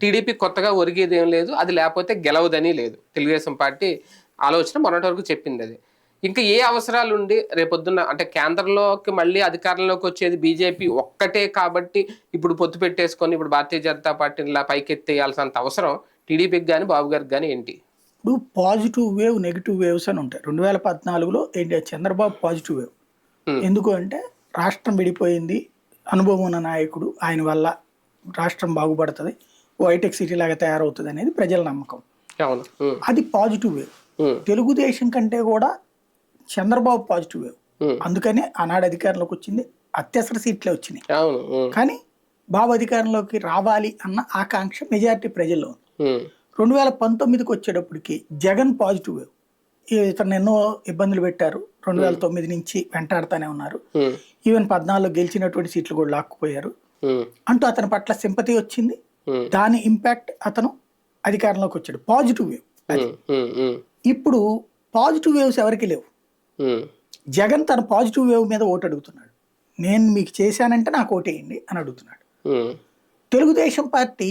TDP కొత్తగా ఒరిగేది ఏం లేదు, అది లేకపోతే గెలవదని లేదు. తెలుగుదేశం పార్టీ ఆలోచన మొన్నటి వరకు చెప్పింది అది. ఇంకా ఏ అవసరాలు ఉండి రేపొద్దున్న అంటే కేంద్రంలోకి మళ్ళీ అధికారంలోకి వచ్చేది బీజేపీ ఒక్కటే కాబట్టి ఇప్పుడు పొత్తు పెట్టేసుకొని ఇప్పుడు భారతీయ జనతా పార్టీని ఇలా పైకెత్తేయాల్సినంత అవసరం టీడీపీకి కానీ బాబు గారికి కానీ ఏంటి? ఇప్పుడు పాజిటివ్ వేవ్, నెగిటివ్ వేవ్స్ అని ఉంటాయి. 2014లో ఏంటి చంద్రబాబు పాజిటివ్ వేవ్. ఉమ్, ఎందుకు అంటే రాష్ట్రం విడిపోయింది, అనుభవం ఉన్న నాయకుడు, ఆయన వల్ల రాష్ట్రం బాగుపడుతుంది, ఓ హైటెక్ సిటీ లాగా తయారవుతుంది అనేది ప్రజల నమ్మకం. అవును. అది పాజిటివ్ వేవ్. ఉమ్, తెలుగుదేశం కంటే కూడా చంద్రబాబు పాజిటివ్ వేవ్. ఉమ్, అందుకనే ఆనాడు అధికారంలోకి వచ్చింది, అత్యవసర సీట్లే వచ్చినాయి. అవును. కానీ బాబు అధికారంలోకి రావాలి అన్న ఆకాంక్ష మెజారిటీ ప్రజల్లో ఉంది. ఉమ్, 2019కి వచ్చేటప్పటికి జగన్ పాజిటివ్ వేవ్. ఇతను ఎన్నో ఇబ్బందులు పెట్టారు, 2009 నుంచి వెంటాడుతూనే ఉన్నారు. ఉమ్, ఈవెన్ 14లో గెలిచినటువంటి సీట్లు కూడా లాక్కుపోయారు ఉమ్, అంటూ అతని పట్ల సింపతి వచ్చింది. ఉమ్, దాని ఇంపాక్ట్ అతను అధికారంలోకి వచ్చాడు, పాజిటివ్ వేవ్ అది. ఉమ్, ఉమ్, ఉమ్, ఇప్పుడు పాజిటివ్ వేవ్స్ ఎవరికి లేవు. ఉమ్, జగన్ తన పాజిటివ్ వేవ్ మీద ఓటు అడుగుతున్నాడు. నేను మీకు చేశానంటే నాకు ఓటేయండి అని అడుగుతున్నాడు. ఉమ్, తెలుగుదేశం పార్టీ